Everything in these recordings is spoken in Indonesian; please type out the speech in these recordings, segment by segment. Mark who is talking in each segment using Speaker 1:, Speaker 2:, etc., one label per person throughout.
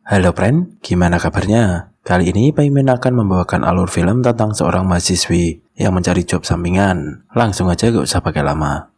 Speaker 1: Halo friend, gimana kabarnya? Kali ini Paimin akan membawakan alur film tentang seorang mahasiswi yang mencari job sampingan. Langsung aja gak usah pakai lama.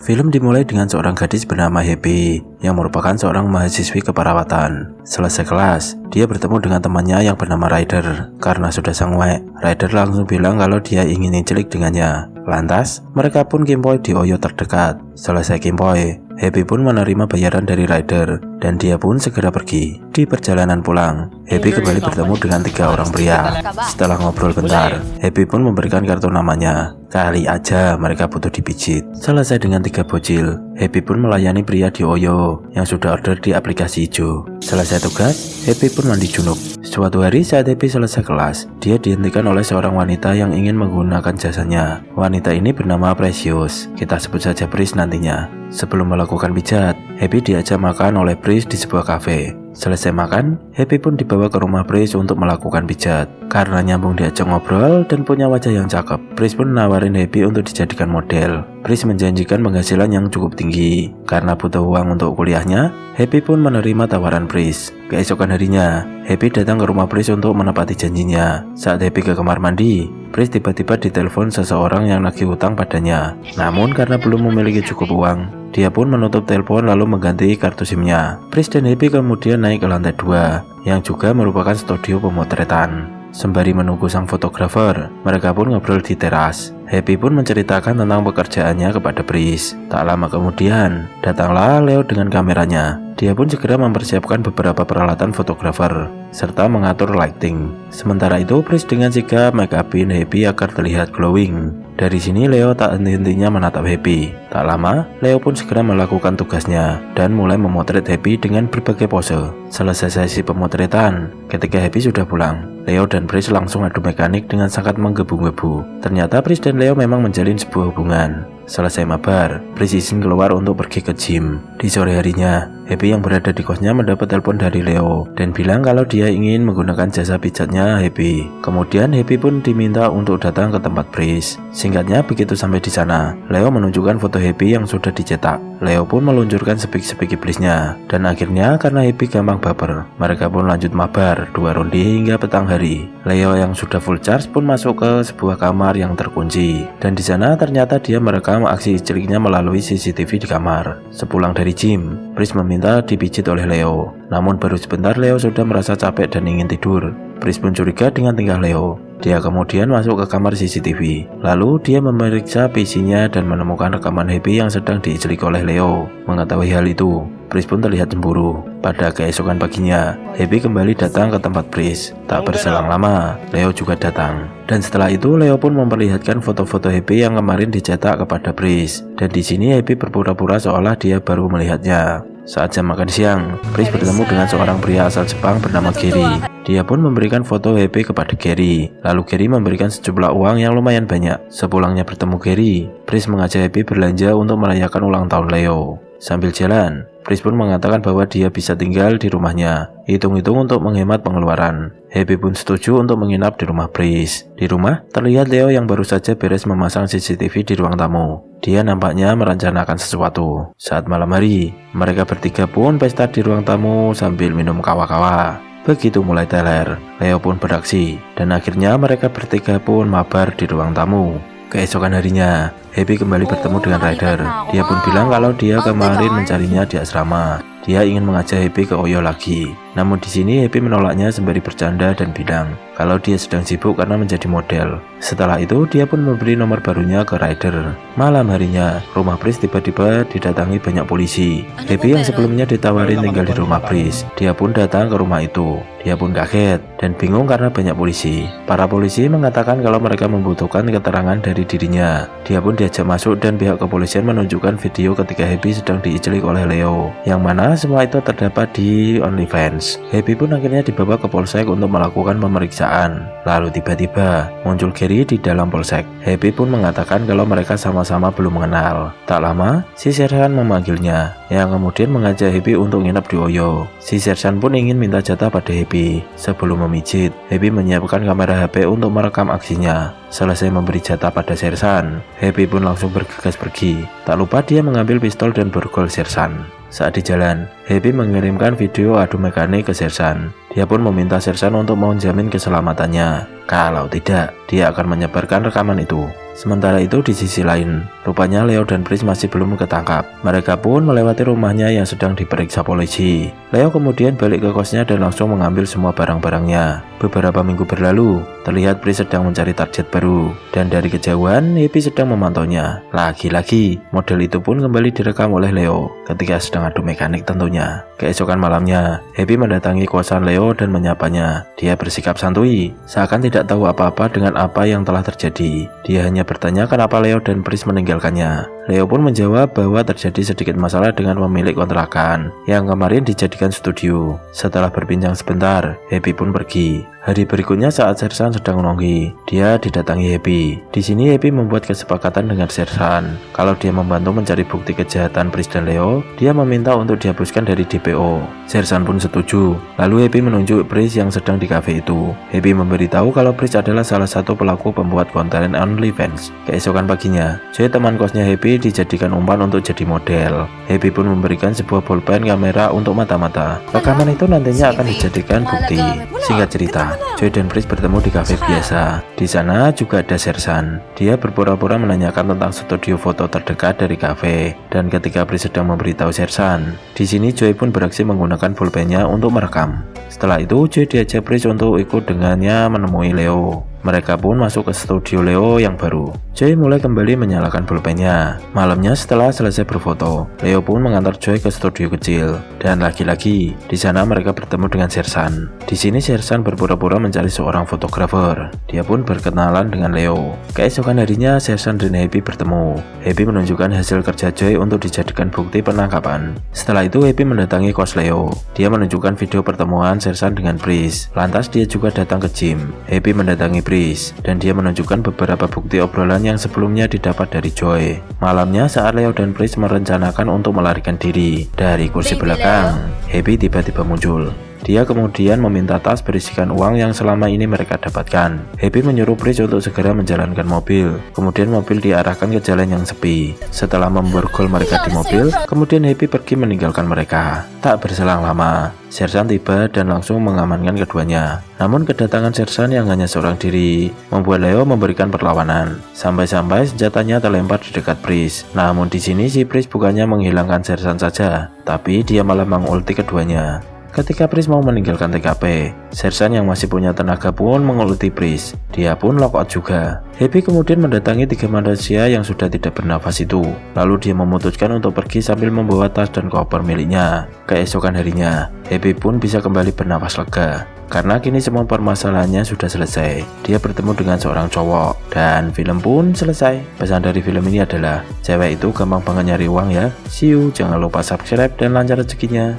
Speaker 1: Film dimulai dengan seorang gadis bernama Happy yang merupakan seorang mahasiswi keperawatan. Selesai kelas, dia bertemu dengan temannya yang bernama Ryder. Karena sudah sanguek, Ryder langsung bilang kalau dia ingin cilik dengannya. Lantas, mereka pun kimpoi di Oyo terdekat. Selesai kimpoi, Happy pun menerima bayaran dari Ryder dan dia pun segera pergi. Di perjalanan pulang, Happy kembali bertemu dengan 3 orang pria. Setelah ngobrol bentar, Happy pun memberikan kartu namanya. Kali aja mereka butuh dipijit. Selesai dengan 3 bocil, Happy pun melayani pria di Oyo yang sudah order di aplikasi hijau. Selesai tugas, Happy pun mandi junub. Suatu hari saat Happy selesai kelas, dia dihentikan oleh seorang wanita yang ingin menggunakan jasanya. Wanita ini bernama Precious, kita sebut saja Pris nantinya. Sebelum melakukan pijat, Happy diajak makan oleh Pris di sebuah kafe. Selesai makan, Happy pun dibawa ke rumah Pris untuk melakukan pijat. Karena nyambung diajak ngobrol dan punya wajah yang cakep, Pris pun nawarin Happy untuk dijadikan model. Pris menjanjikan penghasilan yang cukup tinggi. Karena butuh uang untuk kuliahnya, Happy pun menerima tawaran Pris. Keesokan harinya, Happy datang ke rumah Pris untuk menepati janjinya. Saat Happy ke kamar mandi, Pris tiba-tiba ditelepon seseorang yang nagih hutang padanya. Namun karena belum memiliki cukup uang, dia pun menutup telepon lalu mengganti kartu SIM-nya. Pris dan Happy kemudian naik ke lantai 2, yang juga merupakan studio pemotretan. Sembari menunggu sang fotografer, mereka pun ngobrol di teras. Happy pun menceritakan tentang pekerjaannya kepada Pris. Tak lama kemudian, datanglah Leo dengan kameranya. Dia pun segera mempersiapkan beberapa peralatan fotografer, serta mengatur lighting. Sementara itu, Pris dengan sigap make upin Happy agar terlihat glowing. Dari sini Leo tak henti-hentinya menatap Happy. Tak lama, Leo pun segera melakukan tugasnya dan mulai memotret Happy dengan berbagai pose. Selesai sesi pemotretan, ketika Happy sudah pulang, Leo dan Pris langsung adu mekanik dengan sangat menggebu-gebu. Ternyata Pris dan Leo memang menjalin sebuah hubungan. Selesai mabar, Pris izin keluar untuk pergi ke gym. Di sore harinya, Happy yang berada di kosnya mendapat telepon dari Leo dan bilang kalau dia ingin menggunakan jasa pijatnya Happy. Kemudian Happy pun diminta untuk datang ke tempat Pris. Singkatnya, begitu sampai di sana, Leo menunjukkan foto Happy yang sudah dicetak. Leo pun meluncurkan sepik-sepik iblisnya. Dan akhirnya karena Happy gampang baper, mereka pun lanjut mabar 2 ronde hingga petang hari. Leo yang sudah full charge pun masuk ke sebuah kamar yang terkunci. Dan di sana ternyata dia merekam aksi ciliknya melalui CCTV di kamar. Sepulang dari gym, Pris meminta dipijit oleh Leo. Namun baru sebentar Leo sudah merasa capek dan ingin tidur. Pris pun curiga dengan tingkah Leo. Dia kemudian masuk ke kamar CCTV. Lalu dia memeriksa PC-nya dan menemukan rekaman Happy yang sedang diijelik oleh Leo. Mengetahui hal itu, Pris pun terlihat cemburu. Pada keesokan paginya, Happy kembali datang ke tempat Pris. Tak berselang lama, Leo juga datang. Dan setelah itu, Leo pun memperlihatkan foto-foto Happy yang kemarin dicetak kepada Pris. Dan di sini Happy berpura-pura seolah dia baru melihatnya. Saat jam makan siang, Pris bertemu dengan seorang pria asal Jepang bernama Gary. Dia pun memberikan foto Happy kepada Gary. Lalu Gary memberikan sejumlah uang yang lumayan banyak. Sepulangnya bertemu Gary, Pris mengajak Happy belanja untuk merayakan ulang tahun Leo. Sambil jalan, Pris pun mengatakan bahwa dia bisa tinggal di rumahnya, hitung-hitung untuk menghemat pengeluaran. Happy pun setuju untuk menginap di rumah Pris. Di rumah, terlihat Leo yang baru saja beres memasang CCTV di ruang tamu. Dia nampaknya merencanakan sesuatu. Saat malam hari, mereka bertiga pun pesta di ruang tamu sambil minum kawa-kawa. Begitu mulai teler, Leo pun beraksi, dan akhirnya mereka bertiga pun mabar di ruang tamu. Keesokan harinya, Happy kembali bertemu dengan Ryder. Dia pun bilang kalau dia kemarin mencarinya di asrama. Dia ingin mengajak Happy ke Oyo lagi. Namun di sini Happy menolaknya sembari bercanda dan bilang kalau dia sedang sibuk karena menjadi model. Setelah itu dia pun memberi nomor barunya ke Ryder. Malam harinya, rumah Pris tiba-tiba didatangi banyak polisi. Happy yang sebelumnya ditawarin tinggal di rumah Pris, dia pun datang ke rumah itu. Dia pun kaget dan bingung karena banyak polisi. Para polisi mengatakan kalau mereka membutuhkan keterangan dari dirinya. Dia pun diajak masuk dan pihak kepolisian menunjukkan video ketika Happy sedang diijelik oleh Leo, yang mana semua itu terdapat di OnlyFans. Happy pun akhirnya dibawa ke polsek untuk melakukan pemeriksaan. Lalu tiba-tiba muncul Gary di dalam polsek. Happy pun mengatakan kalau mereka sama-sama belum mengenal. Tak lama, si Sersan memanggilnya, yang kemudian mengajak Happy untuk nginep di Oyo. Si Sersan pun ingin minta jatah pada Happy. Sebelum memijit, Happy menyiapkan kamera HP untuk merekam aksinya. Selesai memberi jatah pada Sersan, Happy pun langsung bergegas pergi. Tak lupa dia mengambil pistol dan borgol Sersan. Saat di jalan, Happy mengirimkan video adu mekanik ke Sersan. Dia pun meminta Sersan untuk menjamin keselamatannya. Kalau tidak, dia akan menyebarkan rekaman itu. Sementara itu di sisi lain, rupanya Leo dan Pris masih belum ketangkap. Mereka pun melewati rumahnya yang sedang diperiksa polisi. Leo kemudian balik ke kosnya dan langsung mengambil semua barang-barangnya. Beberapa minggu berlalu, terlihat Pris sedang mencari target baru. Dan dari kejauhan, Happy sedang memantaunya. Lagi-lagi, model itu pun kembali direkam oleh Leo ketika sedang adu mekanik tentunya. Keesokan malamnya, Happy mendatangi kosan Leo dan menyapanya. Dia bersikap santuy, seakan tidak tahu apa-apa dengan apa yang telah terjadi. Dia hanya bertanya kenapa Leo dan Pris meninggalkannya. Leo pun menjawab bahwa terjadi sedikit masalah dengan pemilik kontrakan yang kemarin dijadikan studio. Setelah berbincang sebentar, Happy pun pergi. Hari berikutnya saat Sersan sedang nongki, dia didatangi Happy. Di sini Happy membuat kesepakatan dengan Sersan. Kalau dia membantu mencari bukti kejahatan Pris dan Leo, dia meminta untuk dihapuskan dari DPO. Sersan pun setuju. Lalu Happy menunjuk Pris yang sedang di kafe itu. Happy memberitahu kalau Pris adalah salah satu pelaku pembuat konten OnlyFans. Keesokan paginya, Joy teman kosnya Happy dijadikan umpan untuk jadi model. Happy pun memberikan sebuah bolpen kamera untuk mata-mata. Rekaman itu nantinya akan dijadikan bukti. Singkat cerita, Joy dan Pris bertemu di kafe biasa. Di sana juga ada Sersan. Dia berpura-pura menanyakan tentang studio foto terdekat dari kafe. Dan ketika Pris sedang memberitahu Sersan, di sini Joy pun beraksi menggunakan bolpennya untuk merekam. Setelah itu, Joy diajak Pris untuk ikut dengannya menemui Leo. Mereka pun masuk ke studio Leo yang baru. Joy mulai kembali menyalakan bolpennya. Malamnya setelah selesai berfoto, Leo pun mengantar Joy ke studio kecil. Dan lagi-lagi, di sana mereka bertemu dengan Sersan. Di sini Sersan berpura-pura mencari seorang fotografer. Dia pun berkenalan dengan Leo. Keesokan harinya, Sersan dan Happy bertemu. Happy menunjukkan hasil kerja Joy untuk dijadikan bukti penangkapan. Setelah itu, Happy mendatangi kos Leo. Dia menunjukkan video pertemuan Sersan dengan Pris. Lantas dia juga datang ke gym. Happy mendatangi Pris, dan dia menunjukkan beberapa bukti obrolan yang sebelumnya didapat dari Joy. Malamnya saat Leo dan Pris merencanakan untuk melarikan diri dari kursi belakang, Happy tiba-tiba muncul. Dia kemudian meminta tas berisikan uang yang selama ini mereka dapatkan. Happy menyuruh Pris untuk segera menjalankan mobil. Kemudian mobil diarahkan ke jalan yang sepi. Setelah memborgol mereka di mobil, kemudian Happy pergi meninggalkan mereka. Tak berselang lama, Sersan tiba dan langsung mengamankan keduanya. Namun kedatangan Sersan yang hanya seorang diri membuat Leo memberikan perlawanan. Sampai-sampai senjatanya terlempar di dekat Pris. Namun di sini si Pris bukannya menghilangkan Sersan saja, tapi dia malah mengulti keduanya. Ketika Pris mau meninggalkan TKP, Sersan yang masih punya tenaga pun mengulti Pris. Dia pun lockout juga. Happy kemudian mendatangi 3 manusia yang sudah tidak bernafas itu. Lalu dia memutuskan untuk pergi sambil membawa tas dan koper miliknya. Keesokan harinya, Happy pun bisa kembali bernafas lega. Karena kini semua permasalahannya sudah selesai. Dia bertemu dengan seorang cowok. Dan film pun selesai. Pesan dari film ini adalah, cewek itu gampang banget nyari uang ya. See you, jangan lupa subscribe dan lancar rezekinya.